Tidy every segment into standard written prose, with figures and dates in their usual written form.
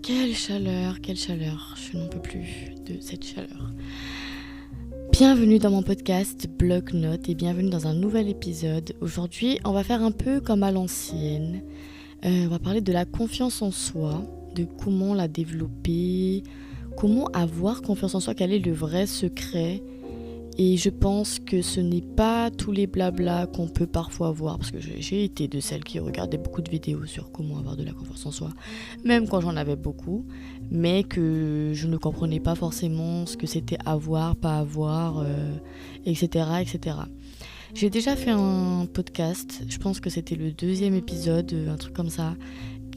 Quelle chaleur, je n'en peux plus de cette chaleur. Bienvenue dans mon podcast Bloc Notes et bienvenue dans un nouvel épisode. Aujourd'hui, on va faire un peu comme à l'ancienne. On va parler de la confiance en soi, de comment la développer, comment avoir confiance en soi, quel est le vrai secret. Et je pense que ce n'est pas tous les blablas qu'on peut parfois voir, parce que j'ai été de celles qui regardaient beaucoup de vidéos sur comment avoir de la confiance en soi, même quand j'en avais beaucoup, mais que je ne comprenais pas forcément ce que c'était avoir, pas avoir, etc., etc. J'ai déjà fait un podcast, je pense que c'était le 2e épisode, un truc comme ça.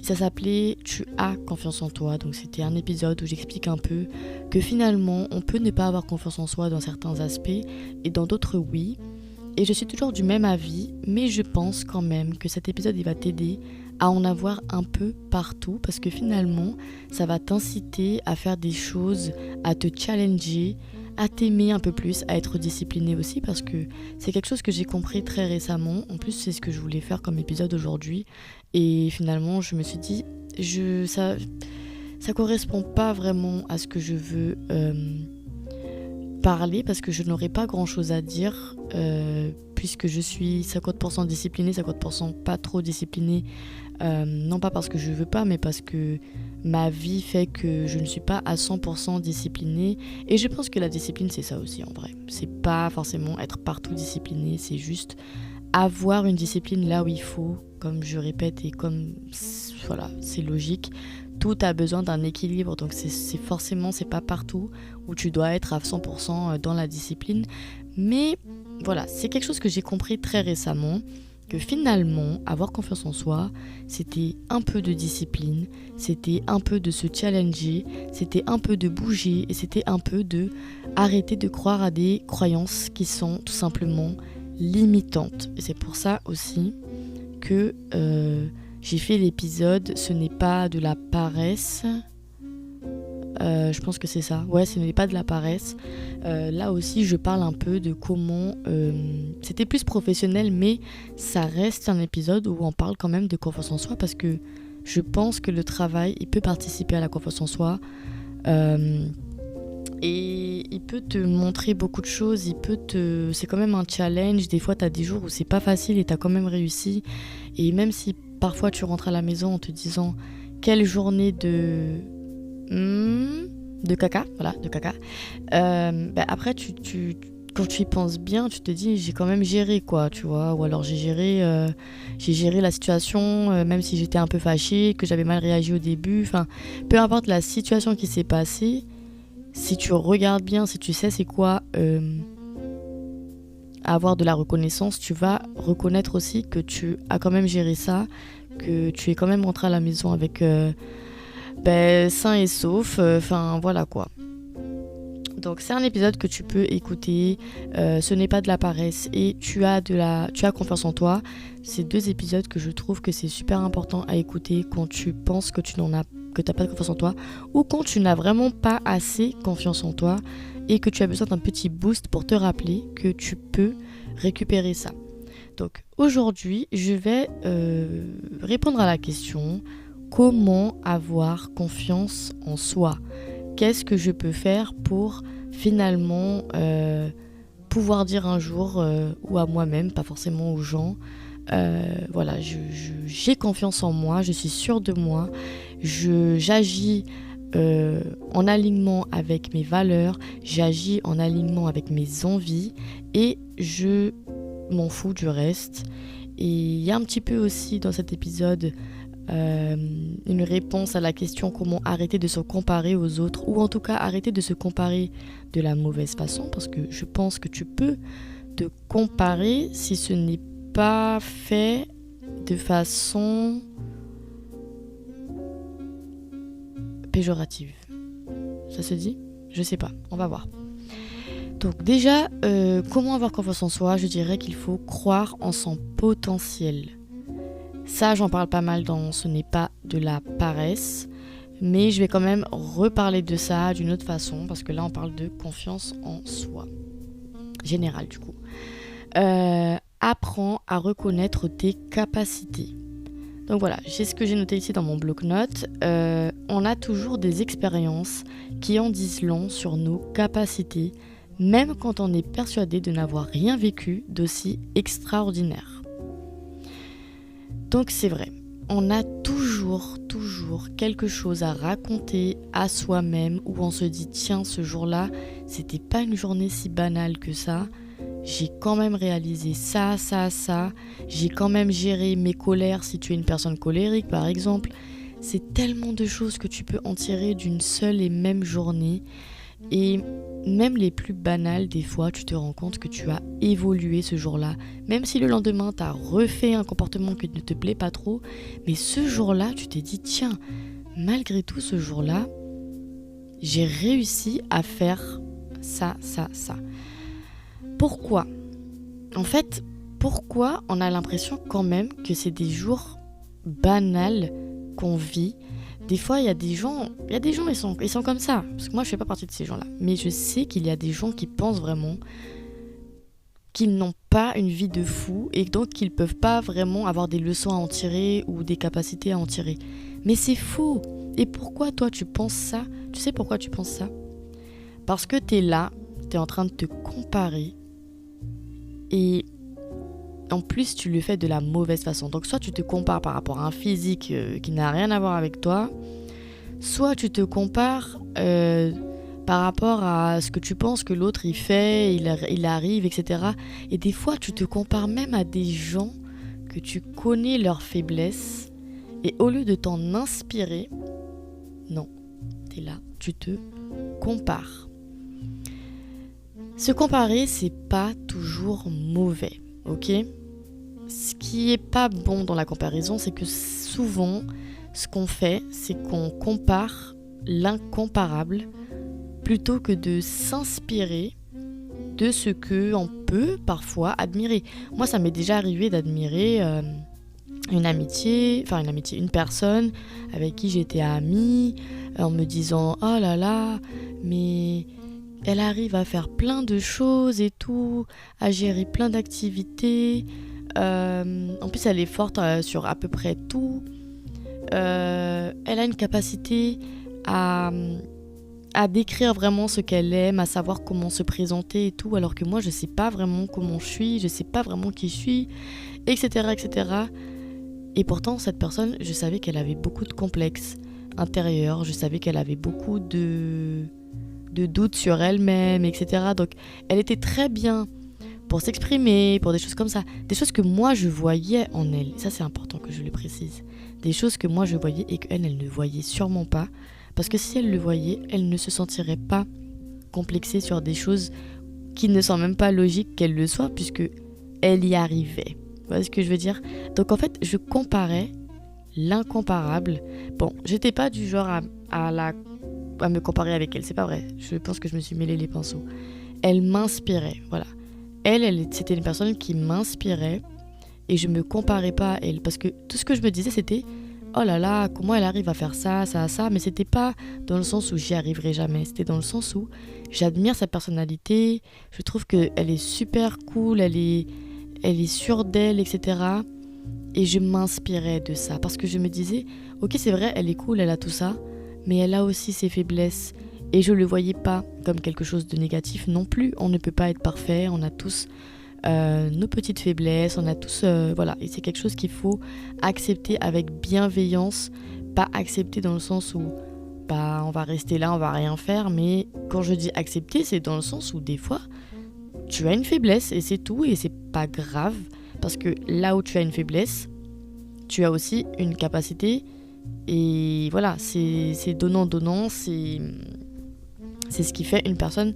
Ça s'appelait « Tu as confiance en toi ». Donc c'était un épisode où j'explique un peu que finalement, on peut ne pas avoir confiance en soi dans certains aspects et dans d'autres, oui. Et je suis toujours du même avis, mais je pense quand même que cet épisode, il va t'aider à en avoir un peu partout parce que finalement, ça va t'inciter à faire des choses, à te challenger, à t'aimer un peu plus, à être discipliné aussi parce que c'est quelque chose que j'ai compris très récemment. En plus, c'est ce que je voulais faire comme épisode aujourd'hui. Et finalement, je me suis dit, ça correspond pas vraiment à ce que je veux parler parce que je n'aurai pas grand chose à dire puisque je suis 50% disciplinée, 50% pas trop disciplinée. Non pas parce que je veux pas, mais parce que ma vie fait que je ne suis pas à 100% disciplinée. Et je pense que la discipline, c'est ça aussi en vrai. C'est pas forcément être partout discipliné, c'est juste avoir une discipline là où il faut, comme je répète et comme voilà, c'est logique. Tout a besoin d'un équilibre, donc c'est forcément, c'est pas partout où tu dois être à 100% dans la discipline. Mais voilà, c'est quelque chose que j'ai compris très récemment, que finalement, avoir confiance en soi, c'était un peu de discipline, c'était un peu de se challenger, c'était un peu de bouger et c'était un peu de arrêter de croire à des croyances qui sont tout simplement limitantes. Et c'est pour ça aussi que j'ai fait l'épisode « Ce n'est pas de la paresse ». Je pense que c'est ça. Ouais, ce n'est pas de la paresse. Là aussi, je parle un peu de comment... c'était plus professionnel, mais ça reste un épisode où on parle quand même de confiance en soi parce que je pense que le travail, il peut participer à la confiance en soi. Et il peut te montrer beaucoup de choses. C'est quand même un challenge. Des fois, tu as des jours où c'est pas facile et tu as quand même réussi. Et même si parfois tu rentres à la maison en te disant « Quelle journée de caca », voilà, de caca. Après, quand tu y penses bien, tu te dis j'ai quand même géré quoi, tu vois. Ou alors j'ai géré la situation, même si j'étais un peu fâchée, que j'avais mal réagi au début. Enfin, peu importe la situation qui s'est passée, si tu regardes bien, si tu sais c'est quoi avoir de la reconnaissance, tu vas reconnaître aussi que tu as quand même géré ça, que tu es quand même rentré à la maison avec sain et sauf, enfin voilà quoi. Donc c'est un épisode que tu peux écouter, ce n'est pas de la paresse et tu as confiance en toi. C'est 2 épisodes que je trouve que c'est super important à écouter quand tu penses que tu n'as pas de confiance en toi ou quand tu n'as vraiment pas assez confiance en toi et que tu as besoin d'un petit boost pour te rappeler que tu peux récupérer ça. Donc aujourd'hui, je vais répondre à la question comment avoir confiance en soi ? Qu'est-ce que je peux faire pour finalement pouvoir dire un jour ou à moi-même, pas forcément aux gens, voilà, j'ai confiance en moi, je suis sûre de moi, j'agis en alignement avec mes valeurs, j'agis en alignement avec mes envies et je m'en fous du reste. Et il y a un petit peu aussi dans cet épisode une réponse à la question comment arrêter de se comparer aux autres ou en tout cas arrêter de se comparer de la mauvaise façon parce que je pense que tu peux te comparer si ce n'est pas fait de façon péjorative. Ça se dit ? Je sais pas, on va voir. Donc déjà, comment avoir confiance en soi ? Je dirais qu'il faut croire en son potentiel. Ça, j'en parle pas mal dans Ce n'est pas de la paresse, mais je vais quand même reparler de ça d'une autre façon, parce que là, on parle de confiance en soi. Générale, du coup. Apprends à reconnaître tes capacités. Donc voilà, c'est ce que j'ai noté ici dans mon bloc-notes. On a toujours des expériences qui en disent long sur nos capacités, même quand on est persuadé de n'avoir rien vécu d'aussi extraordinaire. Donc c'est vrai, on a toujours quelque chose à raconter à soi-même où on se dit tiens, ce jour-là, c'était pas une journée si banale que ça. J'ai quand même réalisé ça. J'ai quand même géré mes colères si tu es une personne colérique par exemple. C'est tellement de choses que tu peux en tirer d'une seule et même journée. Et même les plus banales, des fois, tu te rends compte que tu as évolué ce jour-là. Même si le lendemain, tu as refait un comportement qui ne te plaît pas trop. Mais ce jour-là, tu t'es dit, tiens, malgré tout ce jour-là, j'ai réussi à faire ça. Pourquoi ? En fait, pourquoi on a l'impression quand même que c'est des jours banals qu'on vit ? Des fois, il y a des gens, ils sont comme ça. Parce que moi, je fais pas partie de ces gens-là. Mais je sais qu'il y a des gens qui pensent vraiment qu'ils n'ont pas une vie de fou et donc qu'ils peuvent pas vraiment avoir des leçons à en tirer ou des capacités à en tirer. Mais c'est faux. Et pourquoi toi, tu penses ça ? Tu sais pourquoi tu penses ça ? Parce que t'es là, t'es en train de te comparer. Et en plus, tu le fais de la mauvaise façon. Donc, soit tu te compares par rapport à un physique qui n'a rien à voir avec toi, soit tu te compares par rapport à ce que tu penses que l'autre il fait, il arrive, etc. Et des fois, tu te compares même à des gens que tu connais leurs faiblesses. Et au lieu de t'en inspirer, non, t'es là, tu te compares. Se comparer, c'est pas toujours mauvais, ok ? Ce qui est pas bon dans la comparaison, c'est que souvent, ce qu'on fait, c'est qu'on compare l'incomparable plutôt que de s'inspirer de ce qu'on peut parfois admirer. Moi, ça m'est déjà arrivé d'admirer une personne avec qui j'étais amie, en me disant « Oh là là, mais... » Elle arrive à faire plein de choses et tout, à gérer plein d'activités. En plus, elle est forte sur à peu près tout. Elle a une capacité à décrire vraiment ce qu'elle aime, à savoir comment se présenter et tout, alors que moi, je sais pas vraiment comment je suis, je sais pas vraiment qui je suis, etc. Et pourtant, cette personne, je savais qu'elle avait beaucoup de complexes intérieurs, je savais qu'elle avait beaucoup de doutes sur elle-même, etc. Donc, elle était très bien pour s'exprimer, pour des choses comme ça. Des choses que moi, je voyais en elle. Ça, c'est important que je le précise. Des choses que moi, je voyais et qu'elle, elle ne voyait sûrement pas. Parce que si elle le voyait, elle ne se sentirait pas complexée sur des choses qui ne sont même pas logiques qu'elle le soit, puisque elle y arrivait. Vous voyez ce que je veux dire ? Donc, en fait, je comparais l'incomparable. Bon, j'étais pas du genre à me comparer avec elle, c'est pas vrai. Je pense que je me suis mêlé les pinceaux. Elle m'inspirait, voilà. Elle, c'était une personne qui m'inspirait et je me comparais pas à elle parce que tout ce que je me disais c'était oh là là, comment elle arrive à faire ça, mais c'était pas dans le sens où j'y arriverai jamais, c'était dans le sens où j'admire sa personnalité, je trouve qu'elle est super cool, elle est sûre d'elle, etc. Et je m'inspirais de ça parce que je me disais ok, c'est vrai, elle est cool, elle a tout ça, mais elle a aussi ses faiblesses. Et je ne le voyais pas comme quelque chose de négatif non plus. On ne peut pas être parfait, on a tous nos petites faiblesses, on a tous... voilà, et c'est quelque chose qu'il faut accepter avec bienveillance, pas accepter dans le sens où on va rester là, on va rien faire, mais quand je dis accepter, c'est dans le sens où des fois, tu as une faiblesse et c'est tout, et c'est pas grave, parce que là où tu as une faiblesse, tu as aussi une capacité. Et voilà, c'est donnant, c'est ce qui fait une personne.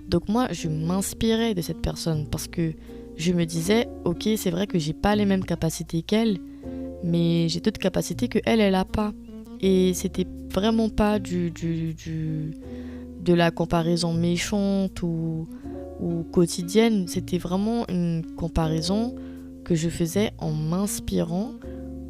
Donc moi, je m'inspirais de cette personne parce que je me disais, ok, c'est vrai que j'ai pas les mêmes capacités qu'elle, mais j'ai d'autres capacités que elle a pas. Et c'était vraiment pas de la comparaison méchante ou quotidienne, c'était vraiment une comparaison que je faisais en m'inspirant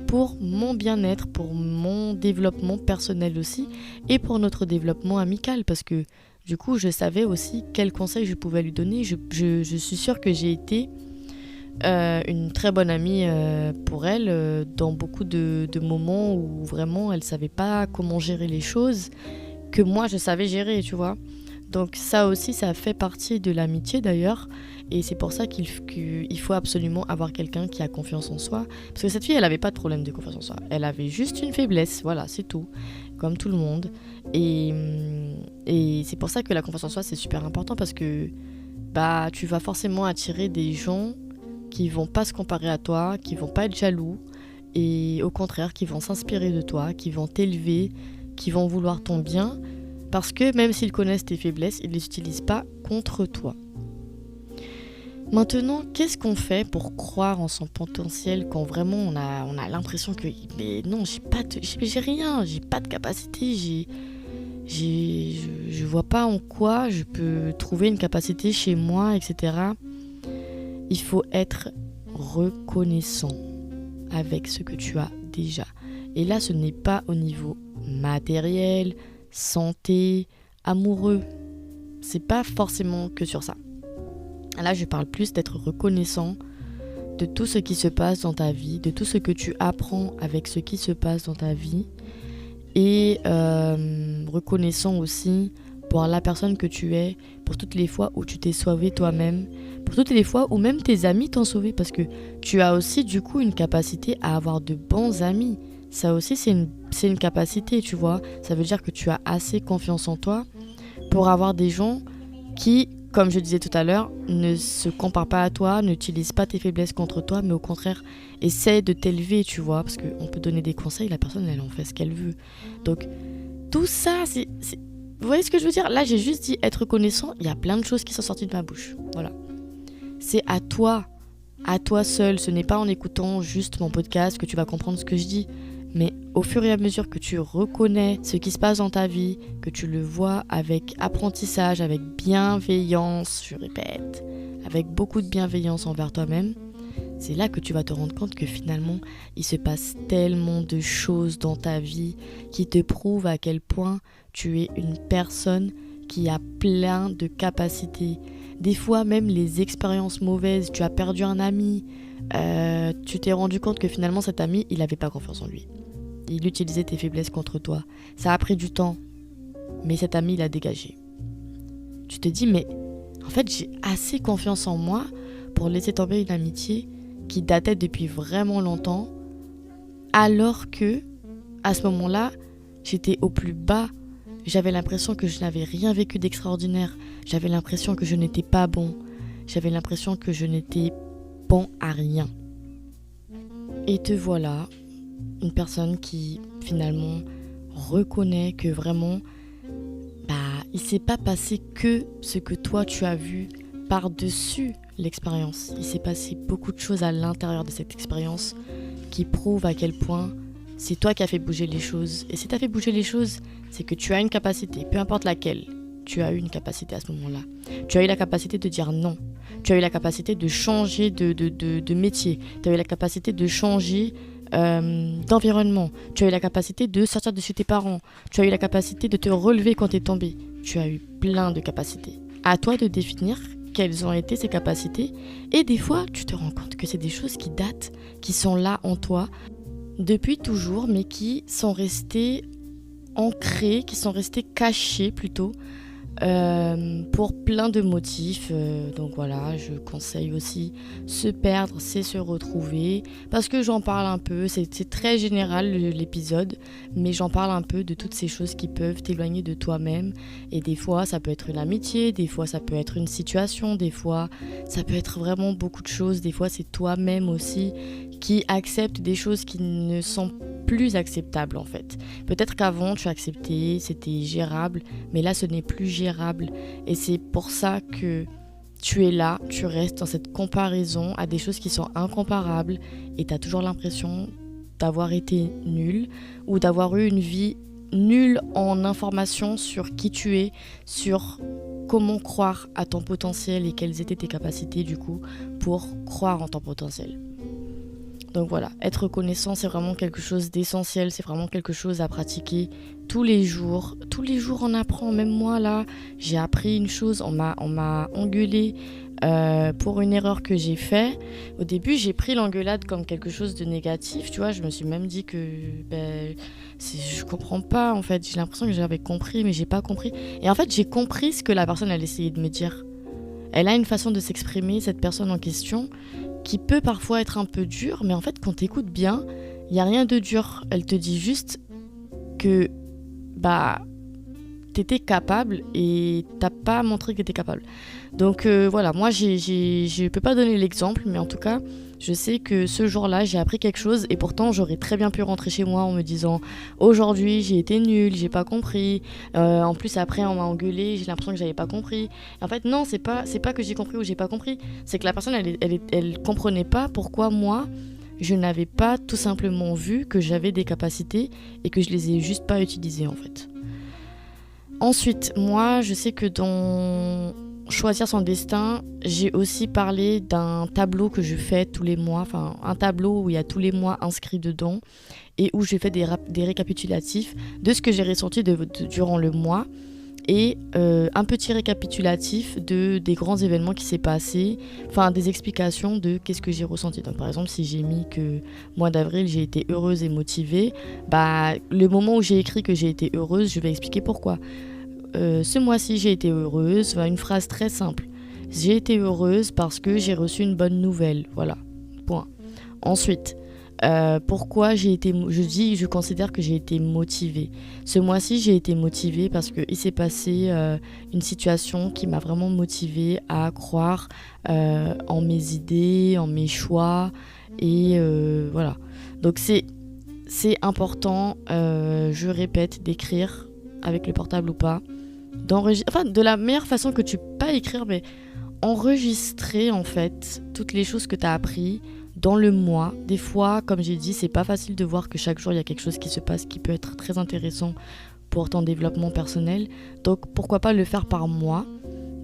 pour mon bien-être, pour mon développement personnel aussi et pour notre développement amical parce que du coup je savais aussi quels conseils je pouvais lui donner. Je suis sûre que j'ai été une très bonne amie pour elle dans beaucoup de moments où vraiment elle savait pas comment gérer les choses que moi je savais gérer, tu vois. Donc ça aussi, ça fait partie de l'amitié d'ailleurs. Et c'est pour ça qu'il faut absolument avoir quelqu'un qui a confiance en soi. Parce que cette fille, elle n'avait pas de problème de confiance en soi. Elle avait juste une faiblesse, voilà, c'est tout. Comme tout le monde. Et c'est pour ça que la confiance en soi, c'est super important. Parce que bah, tu vas forcément attirer des gens qui vont pas se comparer à toi, qui vont pas être jaloux. Et au contraire, qui vont s'inspirer de toi, qui vont t'élever, qui vont vouloir ton bien. Parce que même s'ils connaissent tes faiblesses, ils ne les utilisent pas contre toi. Maintenant, qu'est-ce qu'on fait pour croire en son potentiel quand vraiment on a l'impression que mais non, j'ai rien, j'ai pas de capacité, je vois pas en quoi je peux trouver une capacité chez moi, etc. Il faut être reconnaissant avec ce que tu as déjà. Et là, ce n'est pas au niveau matériel, santé, amoureux. C'est pas forcément que sur ça. Là, je parle plus d'être reconnaissant de tout ce qui se passe dans ta vie, de tout ce que tu apprends avec ce qui se passe dans ta vie. Et reconnaissant aussi pour la personne que tu es, pour toutes les fois où tu t'es sauvé toi-même, pour toutes les fois où même tes amis t'ont sauvé. Parce que tu as aussi du coup une capacité à avoir de bons amis. Ça aussi, c'est une capacité, tu vois. Ça veut dire que tu as assez confiance en toi pour avoir des gens qui, comme je disais tout à l'heure, ne se comparent pas à toi, n'utilisent pas tes faiblesses contre toi, mais au contraire, essaient de t'élever, tu vois. Parce qu'on peut donner des conseils, la personne, elle en fait ce qu'elle veut. Donc, tout ça, c'est... Vous voyez ce que je veux dire? Là, j'ai juste dit être reconnaissant. Il y a plein de choses qui sont sorties de ma bouche. Voilà. C'est à toi seul. Ce n'est pas en écoutant juste mon podcast que tu vas comprendre ce que je dis. Mais au fur et à mesure que tu reconnais ce qui se passe dans ta vie, que tu le vois avec apprentissage, avec bienveillance, je répète, avec beaucoup de bienveillance envers toi-même, c'est là que tu vas te rendre compte que finalement, il se passe tellement de choses dans ta vie qui te prouvent à quel point tu es une personne qui a plein de capacités. Des fois, même les expériences mauvaises, tu as perdu un ami, tu t'es rendu compte que finalement cet ami, il n'avait pas confiance en lui. Il utilisait tes faiblesses contre toi. Ça a pris du temps, mais cet ami, il a dégagé. Tu te dis, mais en fait, j'ai assez confiance en moi pour laisser tomber une amitié qui datait depuis vraiment longtemps, alors que, à ce moment-là, j'étais au plus bas. J'avais l'impression que je n'avais rien vécu d'extraordinaire. J'avais l'impression que je n'étais pas bon. J'avais l'impression que je n'étais bon à rien. Et te voilà, une personne qui finalement reconnaît que vraiment, il s'est pas passé que ce que toi tu as vu par-dessus l'expérience. Il s'est passé beaucoup de choses à l'intérieur de cette expérience qui prouvent à quel point c'est toi qui as fait bouger les choses. Et si tu as fait bouger les choses, c'est que tu as une capacité, peu importe laquelle. Tu as eu une capacité à ce moment-là. Tu as eu la capacité de dire non. Tu as eu la capacité de changer de métier. Tu as eu la capacité de changer d'environnement. Tu as eu la capacité de sortir de chez tes parents. Tu as eu la capacité de te relever quand tu es tombé. Tu as eu plein de capacités. À toi de définir quelles ont été ces capacités. Et des fois, tu te rends compte que c'est des choses qui datent, qui sont là en toi depuis toujours, mais qui sont restées ancrées, qui sont restées cachées plutôt, pour plein de motifs. Donc voilà, je conseille aussi se perdre, c'est se retrouver, parce que j'en parle un peu, c'est très général l'épisode, mais j'en parle un peu de toutes ces choses qui peuvent t'éloigner de toi-même. Et des fois ça peut être une amitié, des fois ça peut être une situation, des fois ça peut être vraiment beaucoup de choses, des fois c'est toi-même aussi qui accepte des choses qui ne sont plus acceptables en fait. Peut-être qu'avant tu acceptais, c'était gérable, mais là ce n'est plus gérable. Et c'est pour ça que tu es là, tu restes dans cette comparaison à des choses qui sont incomparables et tu as toujours l'impression d'avoir été nul ou d'avoir eu une vie nulle en information sur qui tu es, sur comment croire à ton potentiel et quelles étaient tes capacités du coup pour croire en ton potentiel. Donc voilà, être reconnaissant, c'est vraiment quelque chose d'essentiel, c'est vraiment quelque chose à pratiquer tous les jours. Tous les jours, on apprend. Même moi, là, j'ai appris une chose, on m'a engueulé pour une erreur que j'ai faite. Au début, j'ai pris l'engueulade comme quelque chose de négatif, tu vois. Je me suis même dit que je comprends pas, en fait. J'ai l'impression que j'avais compris, mais j'ai pas compris. Et en fait, j'ai compris ce que la personne, elle essayait de me dire. Elle a une façon de s'exprimer, cette personne en question, qui peut parfois être un peu dure, mais en fait, quand t'écoutes bien, il y a rien de dur. Elle te dit juste que, t'étais capable et t'as pas montré que t'étais capable. Donc voilà, moi je peux pas donner l'exemple, mais en tout cas, je sais que ce jour-là, j'ai appris quelque chose et pourtant j'aurais très bien pu rentrer chez moi en me disant aujourd'hui j'ai été nulle, j'ai pas compris. En plus après on m'a engueulé, j'ai l'impression que j'avais pas compris. En fait non, c'est pas que j'ai compris ou j'ai pas compris, c'est que la personne elle comprenait pas pourquoi moi je n'avais pas tout simplement vu que j'avais des capacités et que je les ai juste pas utilisées en fait. Ensuite, moi, je sais que dans Choisir son destin, j'ai aussi parlé d'un tableau que je fais tous les mois, enfin un tableau où il y a tous les mois inscrits dedans et où j'ai fait des récapitulatifs de ce que j'ai ressenti durant le mois et un petit récapitulatif des grands événements qui s'est passé, enfin des explications de qu'est-ce que j'ai ressenti. Donc par exemple, si j'ai mis que mois d'avril j'ai été heureuse et motivée, le moment où j'ai écrit que j'ai été heureuse, je vais expliquer pourquoi. Ce mois-ci j'ai été heureuse, une phrase très simple. J'ai été heureuse parce que j'ai reçu une bonne nouvelle, voilà, point. Ensuite, pourquoi je considère que j'ai été motivée. Ce mois-ci, j'ai été motivée parce qu'il s'est passé une situation qui m'a vraiment motivée à croire en mes idées, en mes choix. Et voilà. Donc c'est important, je répète, d'écrire avec le portable ou pas. De la meilleure façon que tu peux pas écrire, mais enregistrer en fait toutes les choses que tu as appris dans le mois. Des fois, comme j'ai dit, c'est pas facile de voir que chaque jour il y a quelque chose qui se passe qui peut être très intéressant pour ton développement personnel. Donc pourquoi pas le faire par mois.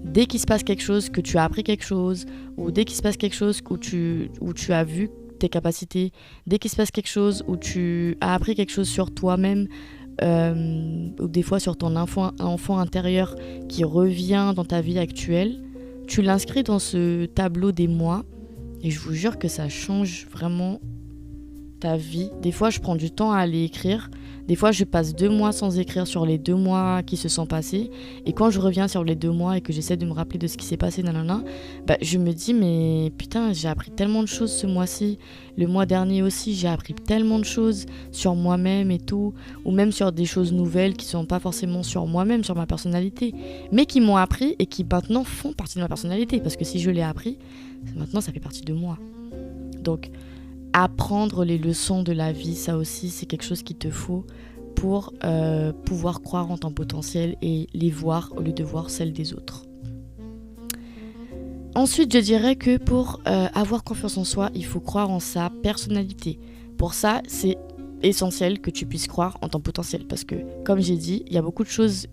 Dès qu'il se passe quelque chose, que tu as appris quelque chose, ou dès qu'il se passe quelque chose où tu as vu tes capacités, dès qu'il se passe quelque chose où tu as appris quelque chose sur toi-même, ou des fois sur ton enfant intérieur qui revient dans ta vie actuelle, tu l'inscris dans ce tableau des mois et je vous jure que ça change vraiment ta vie. Des fois, je prends du temps à aller écrire. Des fois, je passe 2 mois sans écrire sur les 2 mois qui se sont passés. Et quand je reviens sur les 2 mois et que j'essaie de me rappeler de ce qui s'est passé, je me dis, mais putain, j'ai appris tellement de choses ce mois-ci. Le mois dernier aussi, j'ai appris tellement de choses sur moi-même et tout. Ou même sur des choses nouvelles qui sont pas forcément sur moi-même, sur ma personnalité. Mais qui m'ont appris et qui maintenant font partie de ma personnalité. Parce que si je l'ai appris, maintenant ça fait partie de moi. Donc, apprendre les leçons de la vie, ça aussi, c'est quelque chose qu'il te faut pour pouvoir croire en ton potentiel et les voir au lieu de voir celles des autres. Ensuite, je dirais que pour avoir confiance en soi, il faut croire en sa personnalité. Pour ça, c'est essentiel que tu puisses croire en ton potentiel parce que, comme j'ai dit, il y a beaucoup de choses,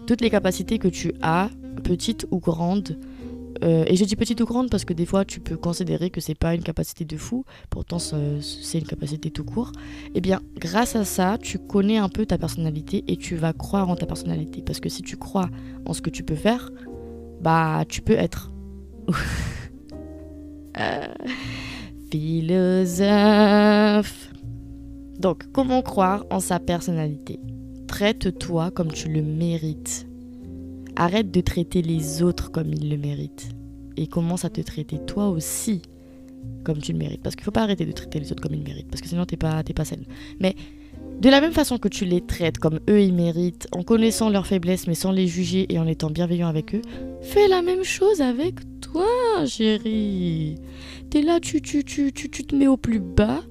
toutes les capacités que tu as, petites ou grandes, et je dis petite ou grande parce que des fois tu peux considérer que c'est pas une capacité de fou, pourtant c'est une capacité tout court. Et bien grâce à ça, tu connais un peu ta personnalité et tu vas croire en ta personnalité. Parce que si tu crois en ce que tu peux faire, tu peux être. Philosophe. Donc comment croire en sa personnalité? Traite-toi comme tu le mérites. Arrête de traiter les autres comme ils le méritent. Et commence à te traiter toi aussi comme tu le mérites. Parce qu'il ne faut pas arrêter de traiter les autres comme ils le méritent. Parce que sinon, t'es pas saine. Mais de la même façon que tu les traites comme eux ils méritent, en connaissant leurs faiblesses mais sans les juger et en étant bienveillant avec eux, fais la même chose avec toi, chérie. T'es là, tu te mets au plus bas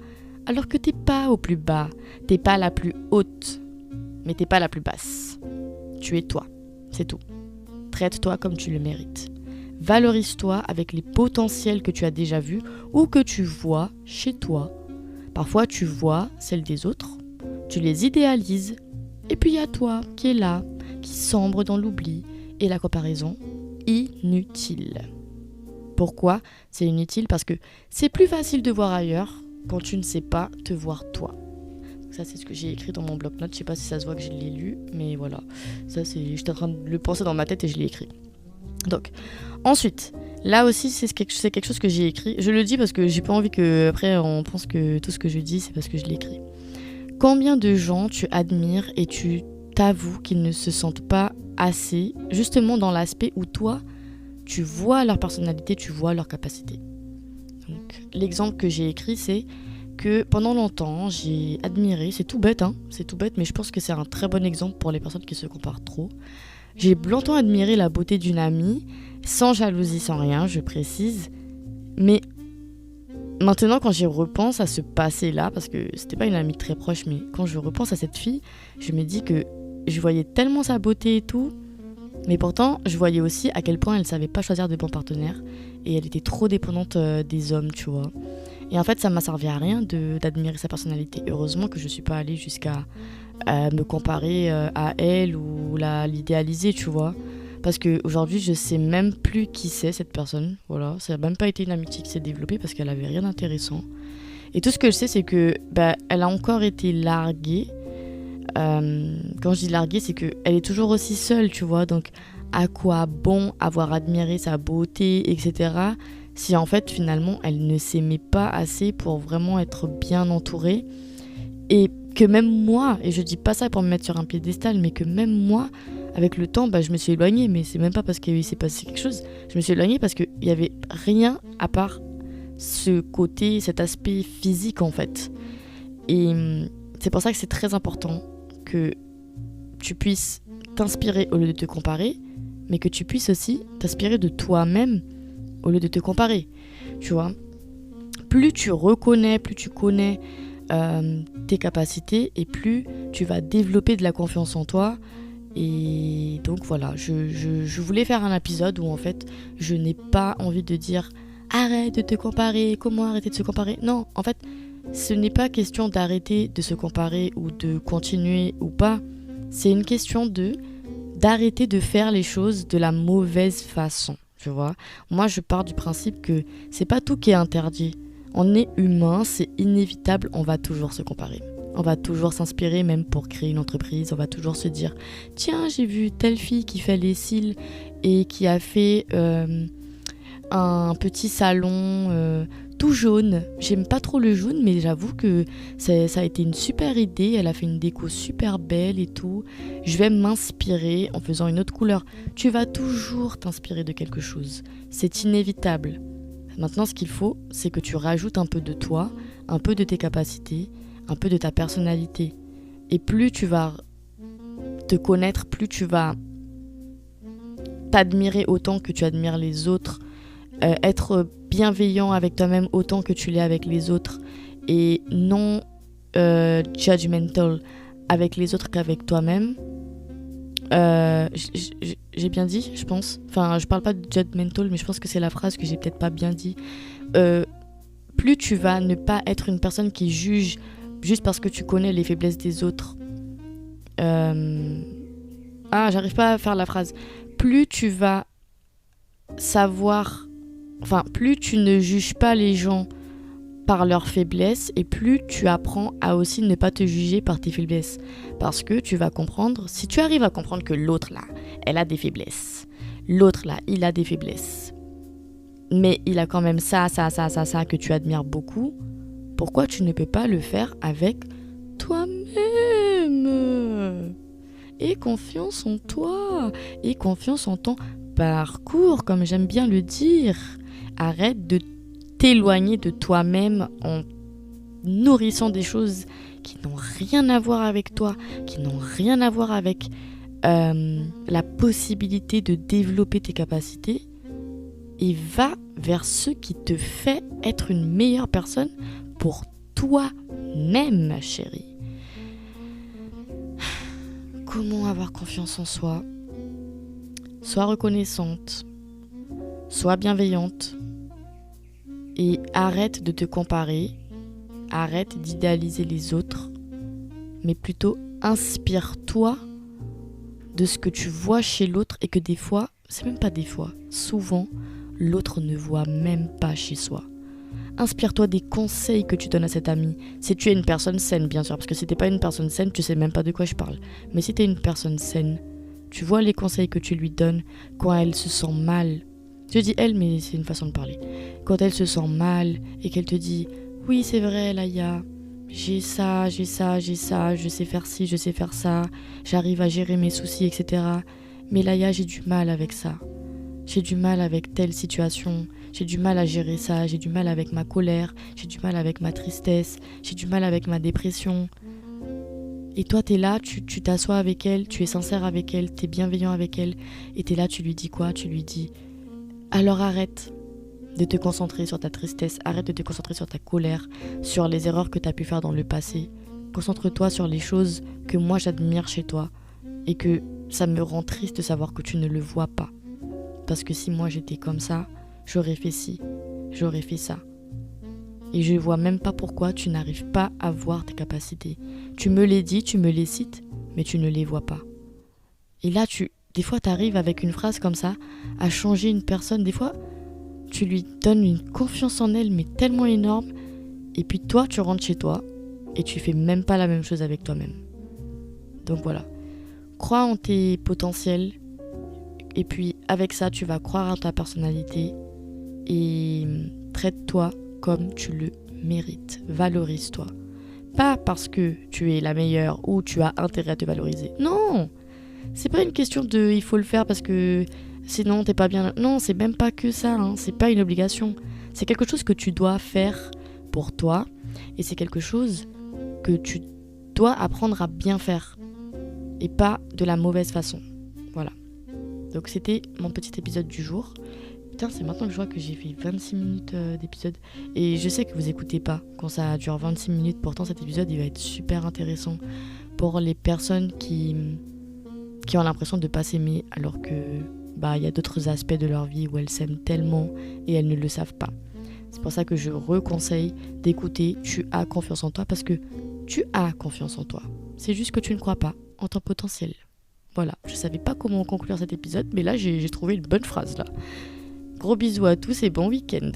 alors que t'es pas au plus bas. T'es pas la plus haute, mais t'es pas la plus basse. Tu es toi, c'est tout. Traite-toi comme tu le mérites. Valorise-toi avec les potentiels que tu as déjà vus ou que tu vois chez toi. Parfois, tu vois celles des autres, tu les idéalises, et puis il y a toi qui est là, qui sombre dans l'oubli et la comparaison. Inutile. Pourquoi c'est inutile? Parce que c'est plus facile de voir ailleurs quand tu ne sais pas te voir toi. Ça, c'est ce que j'ai écrit dans mon bloc-notes. Je sais pas si ça se voit que je l'ai lu, mais voilà. Ça, j'étais en train de le penser dans ma tête et je l'ai écrit. Donc, ensuite, là aussi, c'est quelque chose que j'ai écrit. Je le dis parce que j'ai pas envie que après on pense que tout ce que je dis, c'est parce que je l'ai écrit. Combien de gens tu admires et tu t'avoues qu'ils ne se sentent pas assez, justement dans l'aspect où toi, tu vois leur personnalité, tu vois leur capacité. Donc, l'exemple que j'ai écrit, c'est que pendant longtemps, j'ai admiré, c'est tout bête, mais je pense que c'est un très bon exemple pour les personnes qui se comparent trop. J'ai longtemps admiré la beauté d'une amie, sans jalousie, sans rien, je précise. Mais maintenant, quand j'y repense à ce passé-là, parce que c'était pas une amie très proche, mais quand je repense à cette fille, je me dis que je voyais tellement sa beauté et tout, mais pourtant, je voyais aussi à quel point elle savait pas choisir de bons partenaires et elle était trop dépendante des hommes, tu vois. Et en fait, ça m'a servi à rien d'admirer sa personnalité. Heureusement que je suis pas allée jusqu'à me comparer à elle ou l'idéaliser, tu vois. Parce qu'aujourd'hui, je sais même plus qui c'est cette personne. Voilà, ça n'a même pas été une amitié qui s'est développée parce qu'elle avait rien d'intéressant. Et tout ce que je sais, c'est que elle a encore été larguée. Quand je dis larguée, c'est qu'elle est toujours aussi seule, tu vois. Donc, à quoi bon avoir admiré sa beauté, etc. si en fait, finalement, elle ne s'aimait pas assez pour vraiment être bien entourée. Et que même moi, et je dis pas ça pour me mettre sur un piédestal, mais que même moi, avec le temps, je me suis éloignée. Mais c'est même pas parce qu'il s'est passé quelque chose. Je me suis éloignée parce qu'il y avait rien à part ce côté, cet aspect physique en fait. Et c'est pour ça que c'est très important que tu puisses t'inspirer au lieu de te comparer, mais que tu puisses aussi t'inspirer de toi-même au lieu de te comparer. Tu vois, plus tu reconnais, plus tu connais tes capacités et plus tu vas développer de la confiance en toi. Et donc voilà, je voulais faire un épisode où en fait je n'ai pas envie de dire arrête de te comparer, comment arrêter de se comparer. Non, en fait ce n'est pas question d'arrêter de se comparer ou de continuer ou pas. C'est une question d'arrêter de faire les choses de la mauvaise façon, tu vois. Moi je pars du principe que c'est pas tout qui est interdit. On est humain, c'est inévitable, on va toujours se comparer. On va toujours s'inspirer, même pour créer une entreprise. On va toujours se dire tiens, j'ai vu telle fille qui fait les cils et qui a fait un petit salon tout jaune. J'aime pas trop le jaune, mais j'avoue que ça a été une super idée. Elle a fait une déco super belle et tout. Je vais m'inspirer en faisant une autre couleur. Tu vas toujours t'inspirer de quelque chose. C'est inévitable. Maintenant, ce qu'il faut, c'est que tu rajoutes un peu de toi, un peu de tes capacités, un peu de ta personnalité. Et plus tu vas te connaître, plus tu vas t'admirer autant que tu admires les autres, être bienveillant avec toi-même autant que tu l'es avec les autres, et non judgmental avec les autres qu'avec toi-même. J'ai bien dit, je pense. Enfin, je parle pas de judgmental, mais je pense que c'est la phrase que j'ai peut-être pas bien dit. Plus tu vas ne pas être une personne qui juge juste parce que tu connais les faiblesses des autres. J'arrive pas à faire la phrase. Plus tu vas savoir... Enfin, plus tu ne juges pas les gens par leurs faiblesses et plus tu apprends à aussi ne pas te juger par tes faiblesses. Parce que tu vas comprendre, si tu arrives à comprendre que l'autre là, elle a des faiblesses. L'autre là, il a des faiblesses. Mais il a quand même ça que tu admires beaucoup. Pourquoi tu ne peux pas le faire avec toi-même? Et confiance en toi. Et confiance en ton parcours, comme j'aime bien le dire. Arrête de t'éloigner de toi-même en nourrissant des choses qui n'ont rien à voir avec toi, qui n'ont rien à voir avec la possibilité de développer tes capacités, et va vers ce qui te fait être une meilleure personne pour toi-même, ma chérie. Comment avoir confiance en soi? Sois reconnaissante, sois bienveillante et arrête de te comparer, arrête d'idéaliser les autres, mais plutôt inspire-toi de ce que tu vois chez l'autre et que des fois, c'est même pas des fois, souvent, l'autre ne voit même pas chez soi. Inspire-toi des conseils que tu donnes à cet ami. Si tu es une personne saine, bien sûr, parce que si t'es pas une personne saine, tu sais même pas de quoi je parle. Mais si t'es une personne saine, Tu vois les conseils que tu lui donnes quand elle se sent mal. Je dis elle, mais c'est une façon de parler. Quand elle se sent mal et qu'elle te dit « Oui, c'est vrai, Laïa, j'ai ça, je sais faire ci, je sais faire ça, j'arrive à gérer mes soucis, etc. Mais Laïa, j'ai du mal avec ça. J'ai du mal avec telle situation, j'ai du mal à gérer ça, j'ai du mal avec ma colère, j'ai du mal avec ma tristesse, j'ai du mal avec ma dépression. » Et toi, t'es là, tu t'assois avec elle, tu es sincère avec elle, t'es bienveillant avec elle, et t'es là, tu lui dis quoi? Tu lui dis « Alors arrête de te concentrer sur ta tristesse, arrête de te concentrer sur ta colère, sur les erreurs que tu as pu faire dans le passé. Concentre-toi sur les choses que moi j'admire chez toi et que ça me rend triste de savoir que tu ne le vois pas. Parce que si moi j'étais comme ça, j'aurais fait ci, j'aurais fait ça. Et je ne vois même pas pourquoi tu n'arrives pas à voir tes capacités. Tu me les dis, tu me les cites, mais tu ne les vois pas. Et là, des fois, tu arrives avec une phrase comme ça à changer une personne. Des fois, tu lui donnes une confiance en elle, mais tellement énorme. Et puis toi, tu rentres chez toi et tu fais même pas la même chose avec toi-même. Donc voilà. Crois en tes potentiels. Et puis avec ça, tu vas croire en ta personnalité. Et traite-toi comme tu le mérites. Valorise-toi. Pas parce que tu es la meilleure ou tu as intérêt à te valoriser. Non! C'est pas une question de il faut le faire parce que sinon t'es pas bien. Non, c'est même pas que ça, hein. C'est pas une obligation. C'est quelque chose que tu dois faire pour toi. Et c'est quelque chose que tu dois apprendre à bien faire. Et pas de la mauvaise façon. Voilà. Donc c'était mon petit épisode du jour. Putain, c'est maintenant que je vois que j'ai fait 26 minutes d'épisode. Et je sais que vous écoutez pas quand ça dure 26 minutes. Pourtant cet épisode il va être super intéressant pour les personnes qui ont l'impression de pas s'aimer alors que il y a d'autres aspects de leur vie où elles s'aiment tellement et elles ne le savent pas. C'est pour ça que je reconseille d'écouter Tu as confiance en toi parce que tu as confiance en toi. C'est juste que tu ne crois pas en ton potentiel. Voilà, je savais pas comment conclure cet épisode, mais là j'ai trouvé une bonne phrase là. Gros bisous à tous et bon week-end.